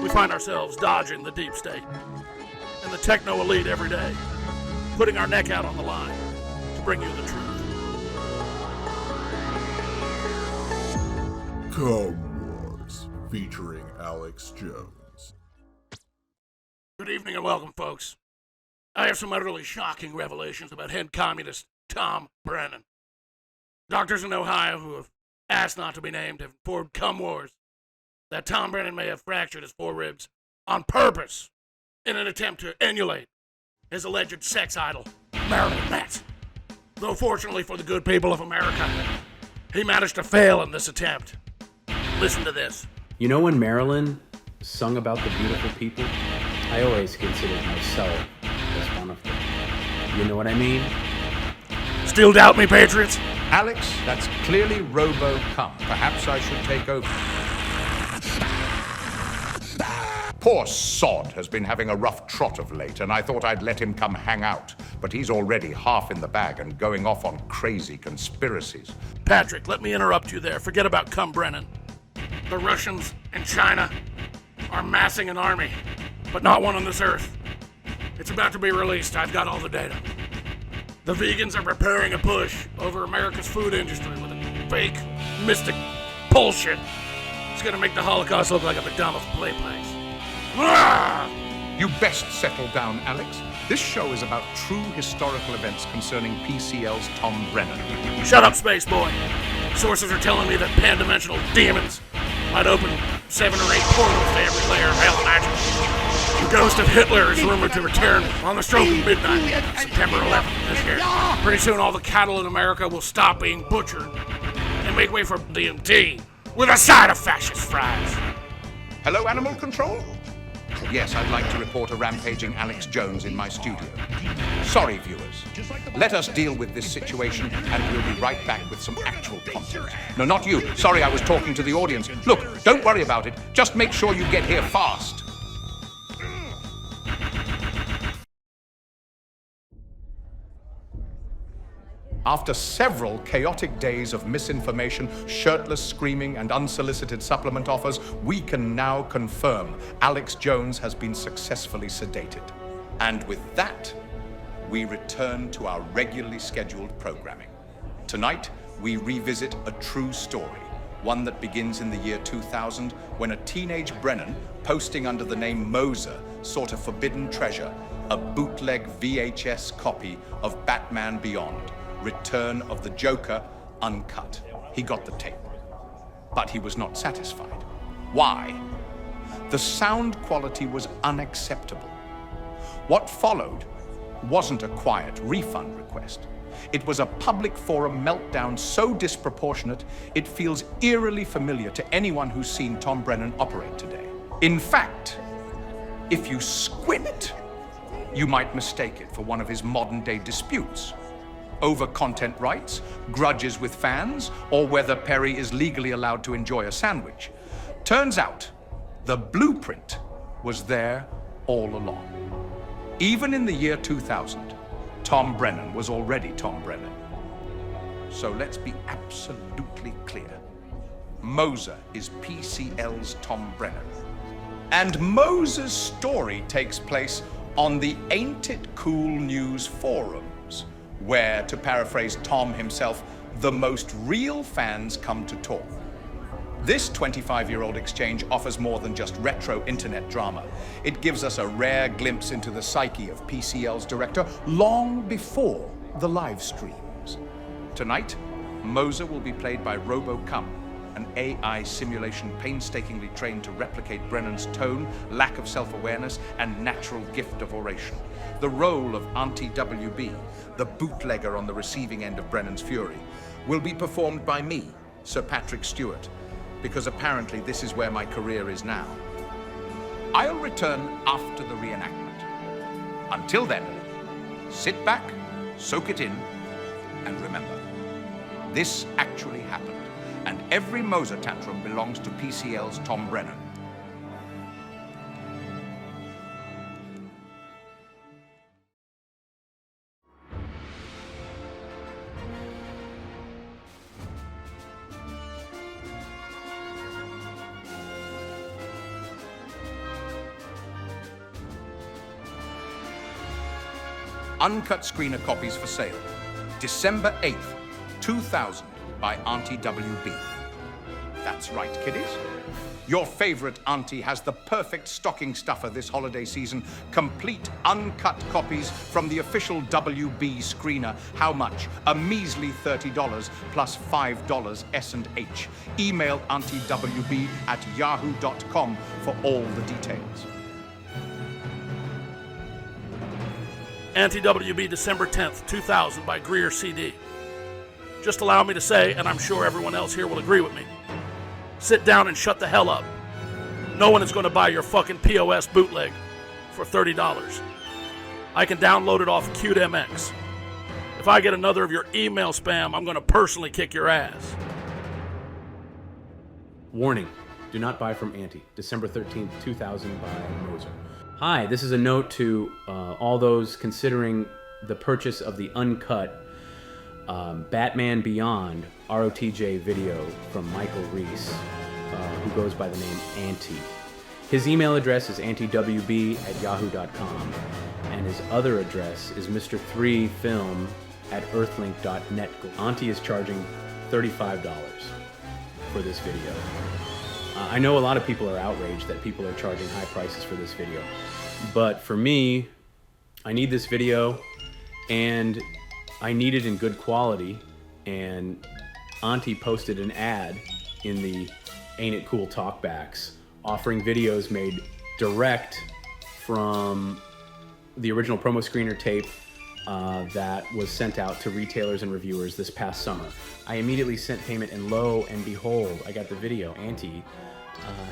we find ourselves dodging the deep state and the techno elite every day, putting our neck out on the line to bring you the truth. CumB Wars, featuring Alex Jones. Good evening and welcome, folks. I have some utterly shocking revelations about head communist Tom Brennan. Doctors in Ohio who have asked not to be named have informed CumB Wars that Tom Brennan may have fractured his foreribs on purpose in an attempt to emulate his alleged sex idol, Marilyn Manson. Though fortunately for the good people of America, he managed to fail in this attempt. Listen to this. You know when Marilyn sung about the beautiful people, I always considered myself as one of them. You know what I mean? Still doubt me, Patriots? Alex, that's clearly Robo-CumB. Perhaps I should take over. Poor sod has been having a rough trot of late, and I thought I'd let him come hang out. But he's already half in the bag and going off on crazy conspiracies. Patrick, let me interrupt you there. Forget about CumB Brennan. The Russians and China are massing an army, but not one on this earth. It's about to be released. I've got all the data. The vegans are preparing a push over America's food industry with a fake, mystic bullshit. It's gonna make the Holocaust look like a McDonald's play place. You best settle down, Alex. This show is about true historical events concerning PCL's Tom Brennan. Shut up, space boy. Sources are telling me that pan-dimensional demons might open 7 or 8 portals to every layer of hell imaginable. The ghost of Hitler is rumored to return on the stroke of midnight, September 11th this year. Pretty soon all the cattle in America will stop being butchered and make way for DMT with a side of fascist fries. Hello, Animal Control? Yes, I'd like to report a rampaging Alex Jones in my studio. Sorry, viewers. Let us deal with this situation, and we'll be right back with some actual content. No, not you. Sorry, I was talking to the audience. Look, don't worry about it. Just make sure you get here fast. After several chaotic days of misinformation, shirtless screaming, and unsolicited supplement offers, we can now confirm Alex Jones has been successfully sedated. And with that, we return to our regularly scheduled programming. Tonight, we revisit a true story, one that begins in the year 2000, when a teenage Brennan, posting under the name Mozer, sought a forbidden treasure, a bootleg VHS copy of Batman Beyond. Return of the Joker, uncut. He got the tape. But he was not satisfied. Why? The sound quality was unacceptable. What followed wasn't a quiet refund request. It was a public forum meltdown so disproportionate, it feels eerily familiar to anyone who's seen Tom Brennan operate today. In fact, if you squint, you might mistake it for one of his modern-day disputes. Over content rights, grudges with fans, or whether Perry is legally allowed to enjoy a sandwich. Turns out, the blueprint was there all along. Even in the year 2000, Tom Brennan was already Tom Brennan. So let's be absolutely clear. Mozer is PCL's Tom Brennan. And Mozer's story takes place on the Ain't It Cool News forum, where, to paraphrase Tom himself, the most real fans come to talk. This 25-year-old exchange offers more than just retro internet drama. It gives us a rare glimpse into the psyche of PCL's director long before the live streams. Tonight, Mozer will be played by Robo-CumB, an AI simulation painstakingly trained to replicate Brennan's tone, lack of self-awareness, and natural gift of oration. The role of Aunty-WB, the bootlegger on the receiving end of Brennan's fury, will be performed by me, Sir Patrick Stewart, because apparently this is where my career is now. I'll return after the reenactment. Until then, sit back, soak it in, and remember, this actually happened, and every Mozer tantrum belongs to PCL's Tom Brennan. uncut screener copies for sale. December 8th, 2000 by Aunty-WB. That's right, kiddies. Your favorite auntie has the perfect stocking stuffer this holiday season. Complete uncut copies from the official WB screener. How much? A measly $30 plus $5 S&H. Email Aunty-WB at yahoo.com for all the details. Aunty-WB, December 10th, 2000 by Greer CD. Just allow me to say, and I'm sure everyone else here will agree with me, sit down and shut the hell up. No one is going to buy your fucking POS bootleg for $30. I can download it off QDMX. If I get another of your email spam, I'm going to personally kick your ass. Warning, do not buy from Aunty. December 13th, 2000 by Mozer. Hi, this is a note to all those considering the purchase of the uncut Batman Beyond ROTJ video from Michael Reese, who goes by the name Aunty. His email address is aunty-wb@yahoo.com, and his other address is mr3film@earthlink.net. Aunty is charging $35 for this video. I know a lot of people are outraged that people are charging high prices for this video, but for me, I need this video, and I need it in good quality, and Aunty posted an ad in the Ain't It Cool Talkbacks offering videos made direct from the original promo screener tape that was sent out to retailers and reviewers this past summer. I immediately sent payment, and lo and behold, I got the video. Aunty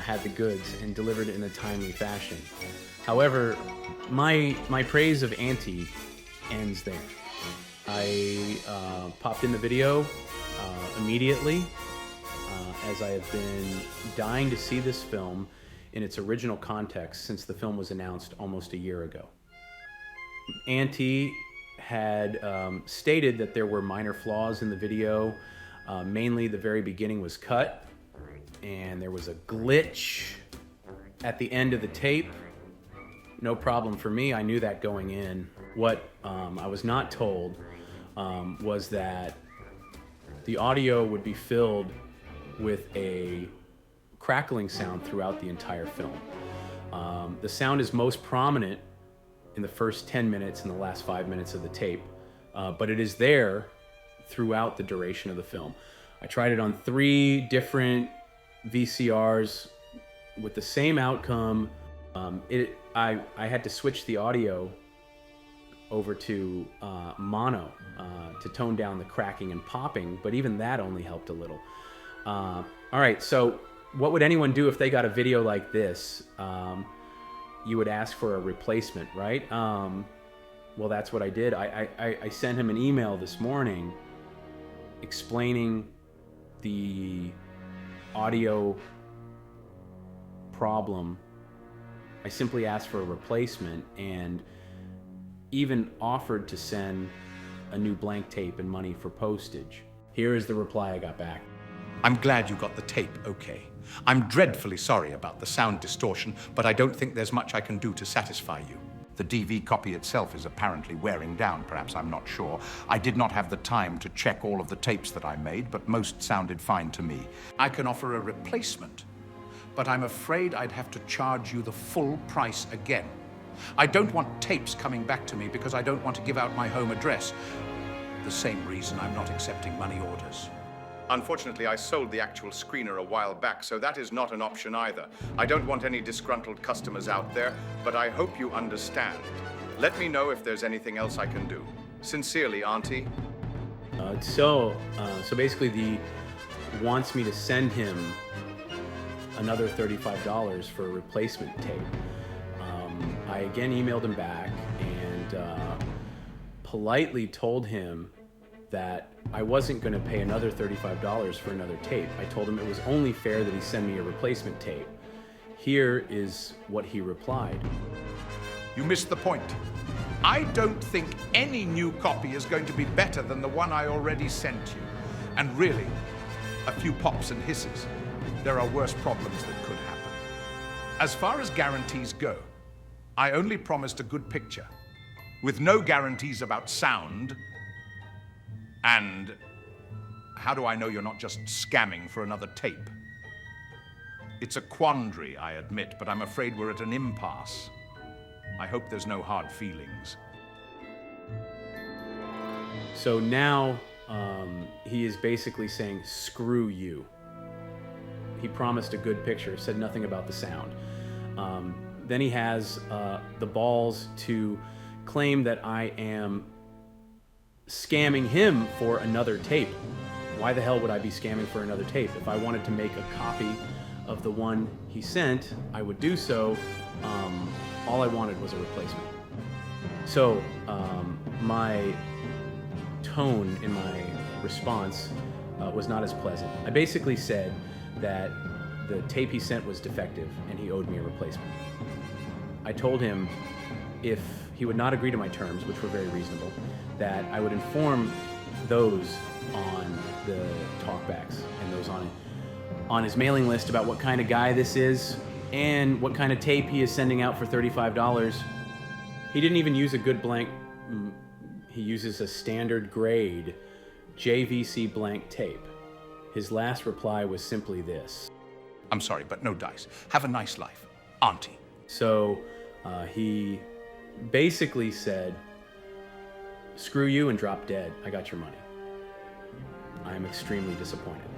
had the goods and delivered it in a timely fashion. However, my praise of Aunty ends there. I popped in the video immediately, as I have been dying to see this film in its original context since the film was announced almost a year ago. Aunty had stated that there were minor flaws in the video. Mainly the very beginning was cut, and there was a glitch at the end of the tape. No problem for me, I knew that going in. What I was not told was that the audio would be filled with a crackling sound throughout the entire film. The sound is most prominent in the first 10 minutes and the last 5 minutes of the tape, but it is there throughout the duration of the film. I tried it on 3 different VCRs with the same outcome. I had to switch the audio over to mono to tone down the cracking and popping, but even that only helped a little. All right, so what would anyone do if they got a video like this? You would ask for a replacement, right? Well, that's what I did. I sent him an email this morning explaining the audio problem. I simply asked for a replacement and even offered to send a new blank tape and money for postage. Here is the reply I got back. I'm glad you got the tape okay. I'm dreadfully sorry about the sound distortion, but I don't think there's much I can do to satisfy you. The DV copy itself is apparently wearing down, perhaps, I'm not sure. I did not have the time to check all of the tapes that I made, but most sounded fine to me. I can offer a replacement, but I'm afraid I'd have to charge you the full price again. I don't want tapes coming back to me because I don't want to give out my home address. The same reason I'm not accepting money orders. Unfortunately, I sold the actual screener a while back, so that is not an option either. I don't want any disgruntled customers out there, but I hope you understand. Let me know if there's anything else I can do. Sincerely, Aunty. So basically, the wants me to send him another $35 for a replacement tape. I again emailed him back and politely told him that I wasn't going to pay another $35 for another tape. I told him it was only fair that he send me a replacement tape. Here is what he replied. You missed the point. I don't think any new copy is going to be better than the one I already sent you. And really, a few pops and hisses, there are worse problems that could happen. As far as guarantees go, I only promised a good picture. with no guarantees about sound. And how do I know you're not just scamming for another tape? It's a quandary, I admit, but I'm afraid we're at an impasse. I hope there's no hard feelings. So now he is basically saying, screw you. He promised a good picture, said nothing about the sound. Then he has the balls to claim that I am scamming him for another tape. Why the hell would I be scamming for another tape? If I wanted to make a copy of the one he sent, I would do so. All I wanted was a replacement. So my tone in my response was not as pleasant. I basically said that the tape he sent was defective and he owed me a replacement. I told him if he would not agree to my terms, which were very reasonable, that I would inform those on the talkbacks and those on his mailing list about what kind of guy this is and what kind of tape he is sending out for $35. He didn't even use a good blank. He uses a standard grade JVC blank tape. His last reply was simply this: I'm sorry, but no dice. Have a nice life, Auntie. So he basically said, screw you and drop dead. I got your money. I'm extremely disappointed.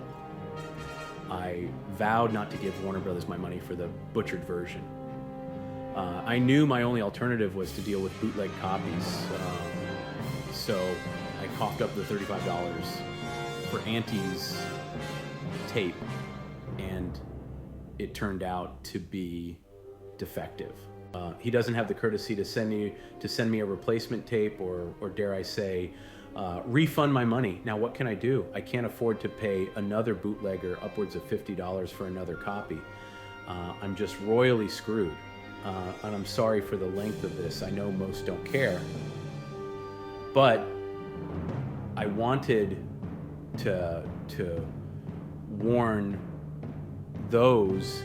I vowed not to give Warner Brothers my money for the butchered version. I knew my only alternative was to deal with bootleg copies. So I coughed up the $35 for Aunty's tape, and it turned out to be defective. He doesn't have the courtesy to send me a replacement tape, or dare I say, refund my money. Now, what can I do? I can't afford to pay another bootlegger upwards of $50 for another copy. I'm just royally screwed. And I'm sorry for the length of this. I know most don't care. But I wanted to warn those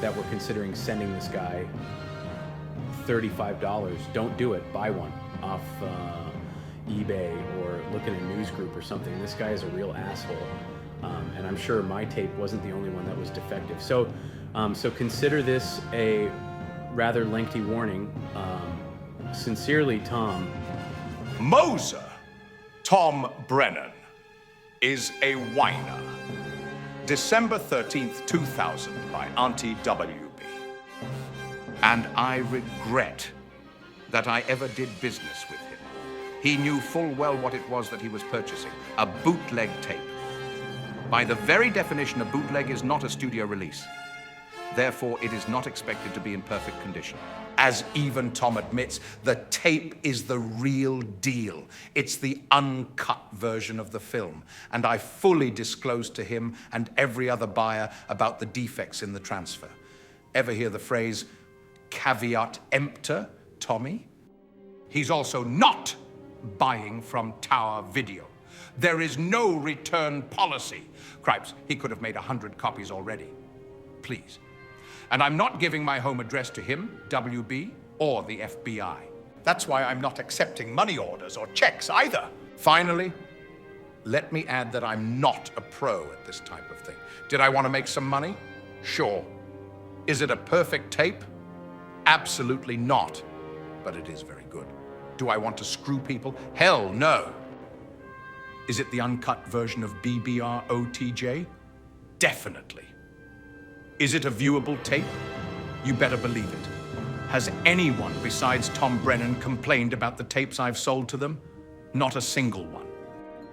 that were considering sending this guy $35. Don't do it. Buy one off eBay or look in a news group or something. This guy is a real asshole. And I'm sure my tape wasn't the only one that was defective. So consider this a rather lengthy warning. Sincerely, Tom. Mozer, Tom Brennan, is a whiner. December 13th, 2000, by Aunty-WB. And I regret that I ever did business with him. He knew full well what it was that he was purchasing, a bootleg tape. By the very definition, a bootleg is not a studio release. Therefore, it is not expected to be in perfect condition. As even Tom admits, the tape is the real deal. It's the uncut version of the film. And I fully disclosed to him and every other buyer about the defects in the transfer. Ever hear the phrase, caveat emptor, Tommy? He's also not buying from Tower Video. There is no return policy. Cripes, he could have made 100 copies already. Please. And I'm not giving my home address to him, WB, or the FBI. That's why I'm not accepting money orders or checks either. Finally, let me add that I'm not a pro at this type of thing. Did I want to make some money? Sure. Is it a perfect tape? Absolutely not. But it is very good. Do I want to screw people? Hell no. Is it the uncut version of BBR OTJ? Definitely. Is it a viewable tape? You better believe it. Has anyone besides Tom Brennan complained about the tapes I've sold to them? Not a single one.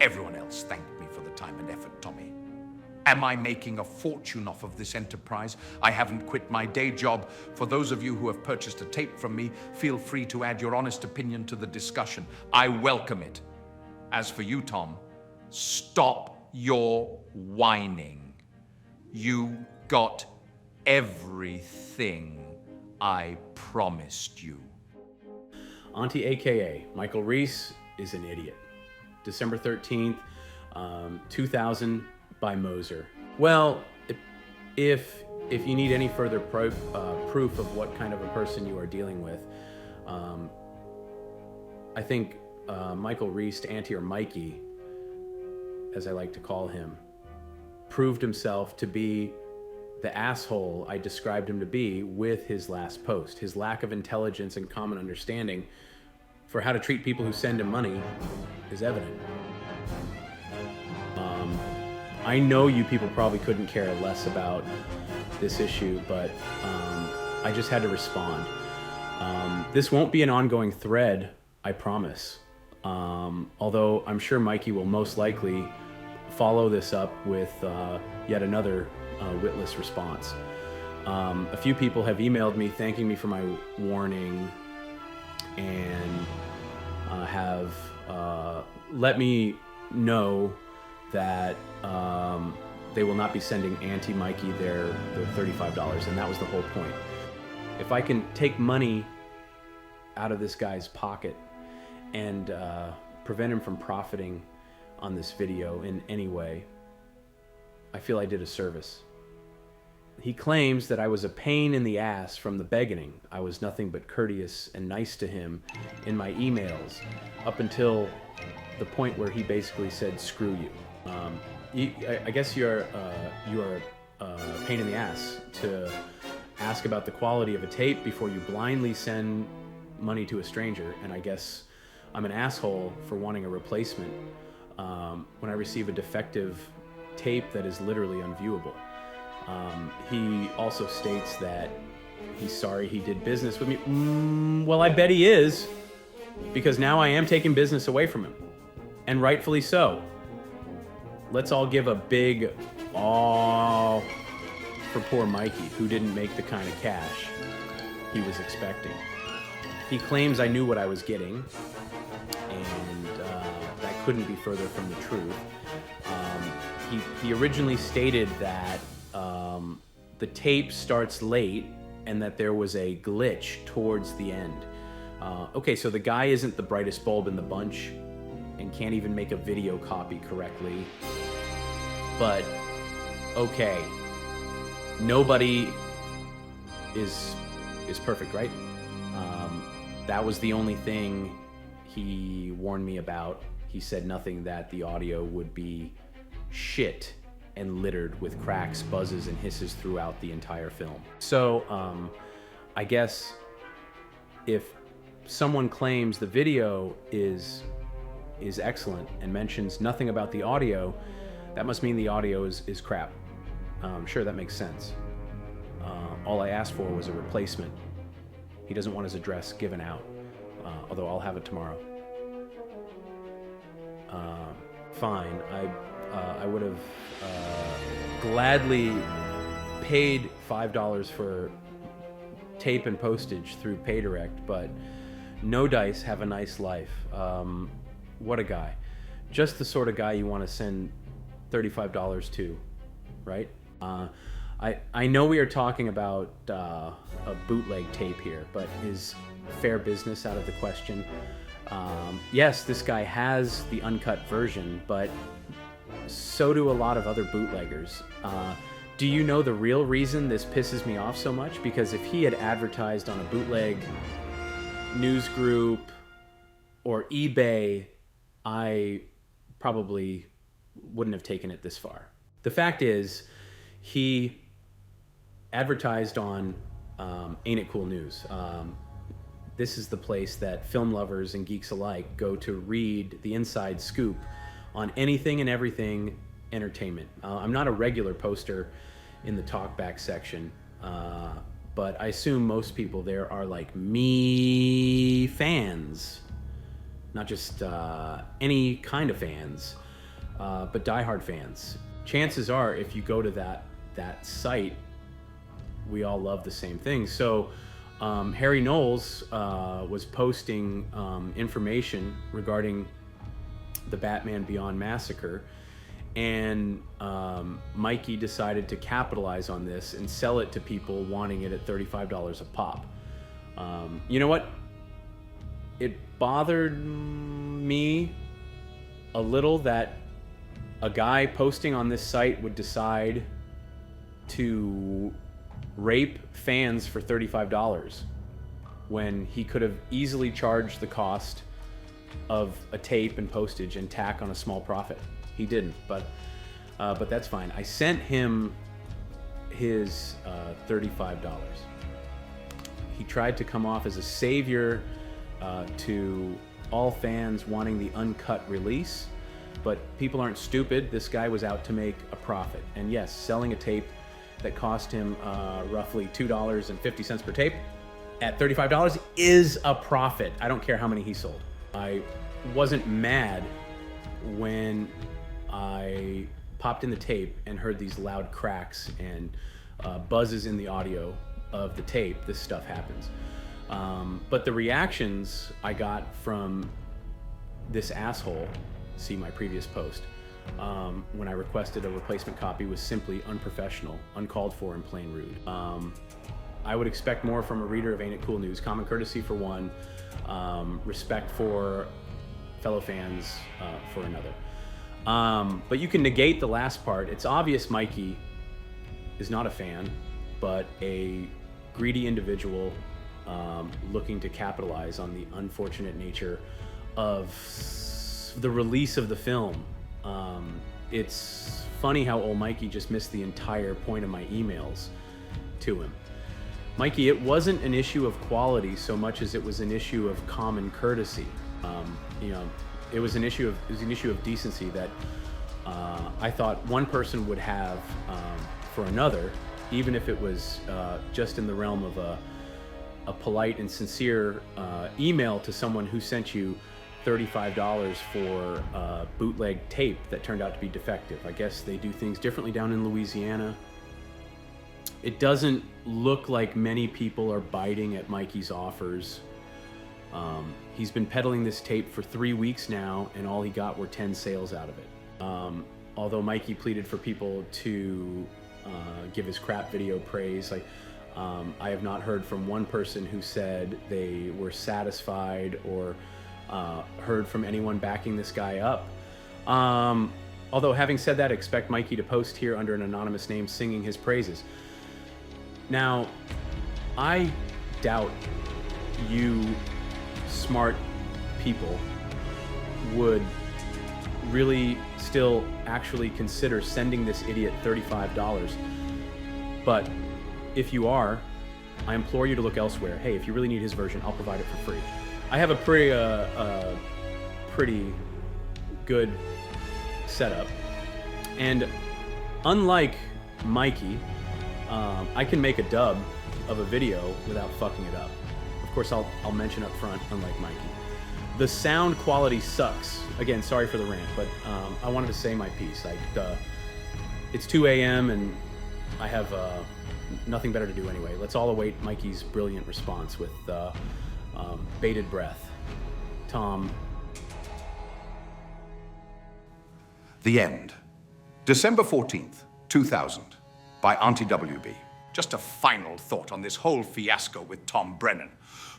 Everyone else thanked me for the time and effort, Tommy. Am I making a fortune off of this enterprise? I haven't quit my day job. For those of you who have purchased a tape from me, feel free to add your honest opinion to the discussion. I welcome it. As for you, Tom, stop your whining. You got everything I promised you. Aunty, aka Michael Reese, is an idiot. December 13th, 2000, by Mozer. Well, if you need any further proof of what kind of a person you are dealing with, I think Michael Reist, Aunty or Mikey, as I like to call him, proved himself to be the asshole I described him to be with his last post. His lack of intelligence and common understanding for how to treat people who send him money is evident. I know you people probably couldn't care less about this issue, but I just had to respond. This won't be an ongoing thread, I promise. Although I'm sure Mikey will most likely follow this up with yet another witless response. A few people have emailed me thanking me for my warning and have let me know that they will not be sending Aunty Mikey their $35, and that was the whole point. If I can take money out of this guy's pocket and prevent him from profiting on this video in any way, I feel I did a service. He claims that I was a pain in the ass from the beginning. I was nothing but courteous and nice to him in my emails up until the point where he basically said, screw you. I guess you are a pain in the ass to ask about the quality of a tape before you blindly send money to a stranger, and I guess I'm an asshole for wanting a replacement when I receive a defective tape that is literally unviewable. He also states that he's sorry he did business with me. Well, I bet he is, because now I am taking business away from him, and rightfully so. Let's all give a big aw for poor Mikey, who didn't make the kind of cash he was expecting. He claims I knew what I was getting, and that couldn't be further from the truth. He originally stated that the tape starts late and that there was a glitch towards the end. Okay, so the guy isn't the brightest bulb in the bunch and can't even make a video copy correctly. But, okay, nobody is perfect, right? That was the only thing he warned me about. He said nothing that the audio would be shit and littered with cracks, buzzes, and hisses throughout the entire film. So, I guess if someone claims the video is excellent and mentions nothing about the audio, that must mean the audio is crap. Sure, that makes sense. All I asked for was a replacement. He doesn't want his address given out, although I'll have it tomorrow. Fine, I would have gladly paid $5 for tape and postage through PayDirect, but no dice, have a nice life. What a guy. Just the sort of guy you want to send $35 to, right? I know we are talking about a bootleg tape here, but is fair business out of the question? Yes, this guy has the uncut version, but so do a lot of other bootleggers. Do you know the real reason this pisses me off so much? Because if he had advertised on a bootleg news group or eBay, I probably wouldn't have taken it this far. The fact is, he advertised on Ain't It Cool News. This is the place that film lovers and geeks alike go to read the inside scoop on anything and everything entertainment. I'm not a regular poster in the talkback section, but I assume most people there are like me fans. Not just any kind of fans, but diehard fans. Chances are, if you go to that site, we all love the same thing. So Harry Knowles was posting information regarding the Batman Beyond massacre, and Mikey decided to capitalize on this and sell it to people wanting it at $35 a pop. You know what? It bothered me a little that a guy posting on this site would decide to rape fans for $35 when he could have easily charged the cost of a tape and postage and tack on a small profit. He didn't, but that's fine. I sent him his $35. He tried to come off as a savior to all fans wanting the uncut release, but people aren't stupid. This guy was out to make a profit. And yes, selling a tape that cost him roughly $2.50 per tape at $35 is a profit. I don't care how many he sold. I wasn't mad when I popped in the tape and heard these loud cracks and buzzes in the audio of the tape. This stuff happens. But the reactions I got from this asshole, see my previous post, when I requested a replacement copy, was simply unprofessional, uncalled for, and plain rude. I would expect more from a reader of Ain't It Cool News. Common courtesy for one, respect for fellow fans for another. But you can negate the last part. It's obvious Mikey is not a fan, but a greedy individual looking to capitalize on the unfortunate nature of the release of the film. It's funny how old Mikey just missed the entire point of my emails to him. Mikey, it wasn't an issue of quality so much as it was an issue of common courtesy. It was an issue of decency that I thought one person would have for another, even if it was just in the realm of a polite and sincere email to someone who sent you $35 for bootleg tape that turned out to be defective. I guess they do things differently down in Louisiana. It doesn't look like many people are biting at Mikey's offers. He's been peddling this tape for 3 weeks now, and all he got were 10 sales out of it. Although Mikey pleaded for people to give his crap video praise, I have not heard from one person who said they were satisfied or heard from anyone backing this guy up. Although having said that, expect Mikey to post here under an anonymous name singing his praises. Now, I doubt you smart people would really still actually consider sending this idiot $35. But if you are, I implore you to look elsewhere. Hey, if you really need his version, I'll provide it for free. I have a pretty good setup. And unlike Mikey, I can make a dub of a video without fucking it up. Of course, I'll mention up front, unlike Mikey. The sound quality sucks. Again, sorry for the rant, but I wanted to say my piece. It's 2 a.m. and I have nothing better to do anyway. Let's all await Mikey's brilliant response with bated breath. Tom. The End. December 14th, 2000, by Aunty-WB. Just a final thought on this whole fiasco with Tom Brennan.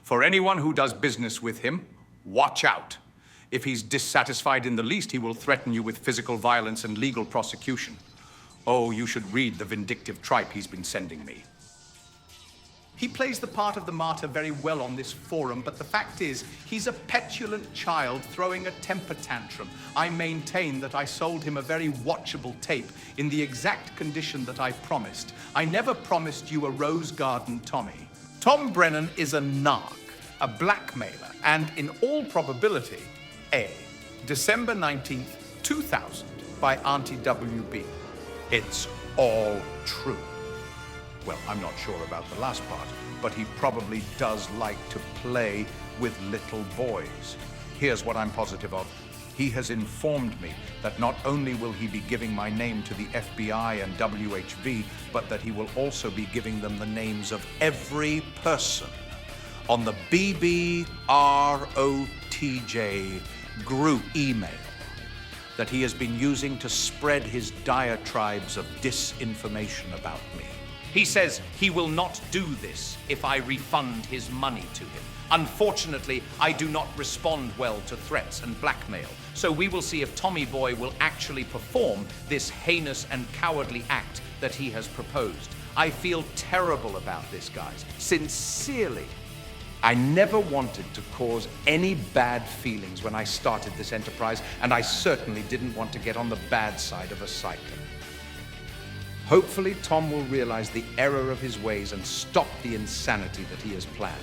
For anyone who does business with him, watch out. If he's dissatisfied in the least, he will threaten you with physical violence and legal prosecution. Oh, you should read the vindictive tripe he's been sending me. He plays the part of the martyr very well on this forum, but the fact is, he's a petulant child throwing a temper tantrum. I maintain that I sold him a very watchable tape in the exact condition that I promised. I never promised you a rose garden Tommy. Tom Brennan is a narc, a blackmailer, and in all probability, December 19th, 2000, by Aunty-WB. It's all true. Well, I'm not sure about the last part, but he probably does like to play with little boys. Here's what I'm positive of. He has informed me that not only will he be giving my name to the FBI and WHV, but that he will also be giving them the names of every person on the BBROTJ group email that he has been using to spread his diatribes of disinformation about me. He says he will not do this if I refund his money to him. Unfortunately, I do not respond well to threats and blackmail, so we will see if Tommy Boy will actually perform this heinous and cowardly act that he has proposed. I feel terrible about this, guys. Sincerely, I never wanted to cause any bad feelings when I started this enterprise, and I certainly didn't want to get on the bad side of a cycling. Hopefully, Tom will realize the error of his ways and stop the insanity that he has planned.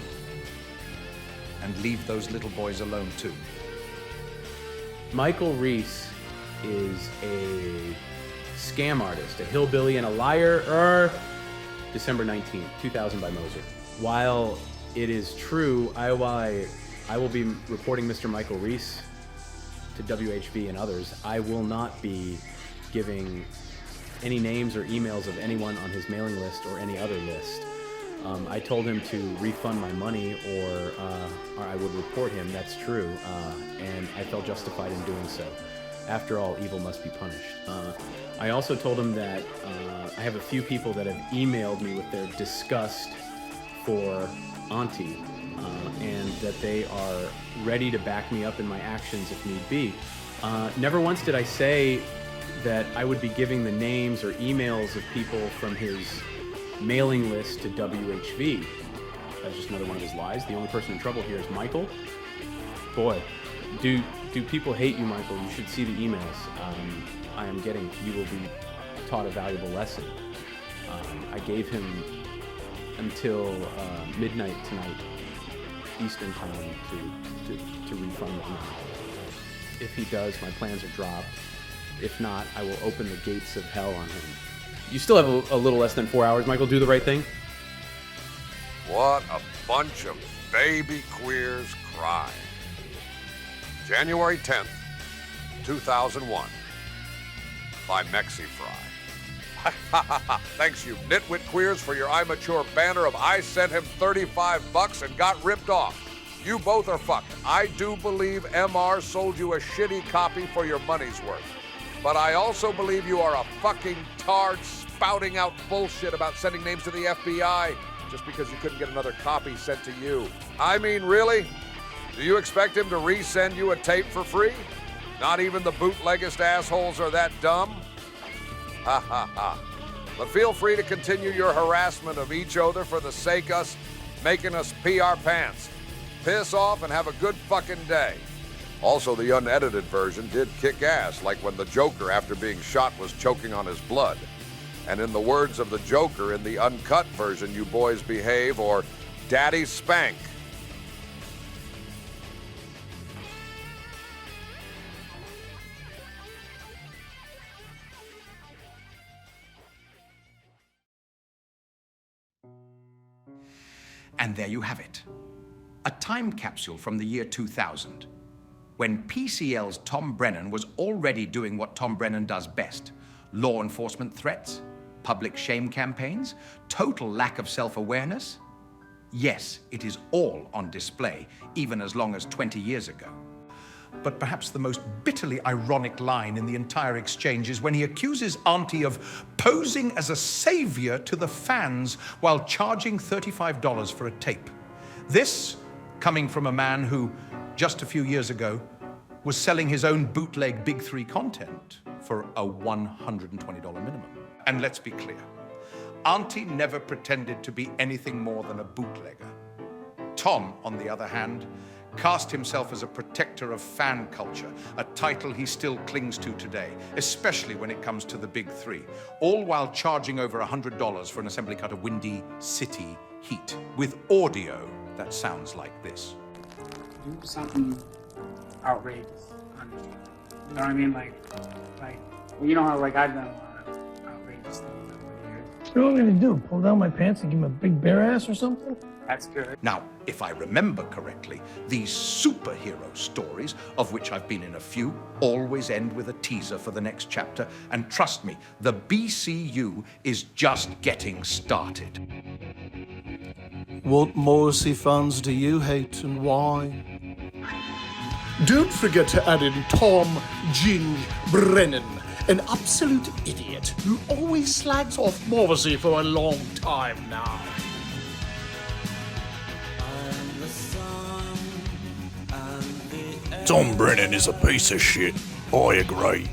And leave those little boys alone, too. Michael Reese is a scam artist, a hillbilly and a liar. December 19th, 2000 by Mozer. While it is true, I will be reporting Mr. Michael Reese to WHB and others. I will not be giving any names or emails of anyone on his mailing list or any other list. I told him to refund my money or I would report him. That's true, and I felt justified in doing so. After all, evil must be punished. I also told him that I have a few people that have emailed me with their disgust for Aunty, and that they are ready to back me up in my actions if need be. Never once did I say that I would be giving the names or emails of people from his mailing list to WHV. That's just another one of his lies. The only person in trouble here is Michael. Boy, do people hate you, Michael? You should see the emails I am getting. You will be taught a valuable lesson. I gave him until midnight tonight, Eastern time, to refund the money. If he does, my plans are dropped. If not, I will open the gates of hell on him. You still have a little less than 4 hours, Michael. Do the right thing. What a bunch of baby queers crying. January 10th, 2001, by MexiFry. Thanks, you nitwit queers, for your immature banner of I sent him $35 and got ripped off. You both are fucked. I do believe MR sold you a shitty copy for your money's worth. But I also believe you are a fucking tard spouting out bullshit about sending names to the FBI just because you couldn't get another copy sent to you. I mean, really? Do you expect him to resend you a tape for free? Not even the bootleggist assholes are that dumb? Ha ha ha. But feel free to continue your harassment of each other for the sake of us making us pee our pants. Piss off and have a good fucking day. Also, the unedited version did kick ass, like when the Joker, after being shot, was choking on his blood. And in the words of the Joker in the uncut version, you boys behave or daddy spank. And there you have it. A time capsule from the year 2000, when PCL's Tom Brennan was already doing what Tom Brennan does best: law enforcement threats, public shame campaigns, total lack of self-awareness. Yes, it is all on display, even as long as 20 years ago. But perhaps the most bitterly ironic line in the entire exchange is when he accuses Aunty of posing as a savior to the fans while charging $35 for a tape. This coming from a man who, just a few years ago, was selling his own bootleg Big 3 content for a $120 minimum. And let's be clear, Aunty never pretended to be anything more than a bootlegger. Tom, on the other hand, cast himself as a protector of fan culture, a title he still clings to today, especially when it comes to the Big 3, all while charging over $100 for an assembly cut of Windy City Heat, with audio that sounds like this. Do something outrageous. You know what I mean? Like, well, you know how, like, I've done a lot of outrageous things over the years. What do you want me to do? Pull down my pants and give him a big bare ass or something? That's good. Now, if I remember correctly, these superhero stories, of which I've been in a few, always end with a teaser for the next chapter. And trust me, the BCU is just getting started. What Morrissey fans do you hate and why? Don't forget to add in Tom Brennan, an absolute idiot who always slags off Morrissey for a long time now. Tom Brennan is a piece of shit. I agree.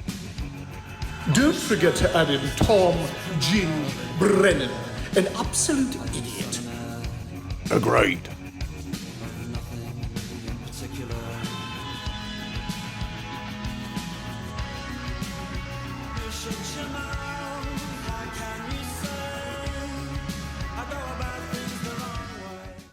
Don't forget to add in Tom Brennan, an absolute idiot. Agreed. tomorrow.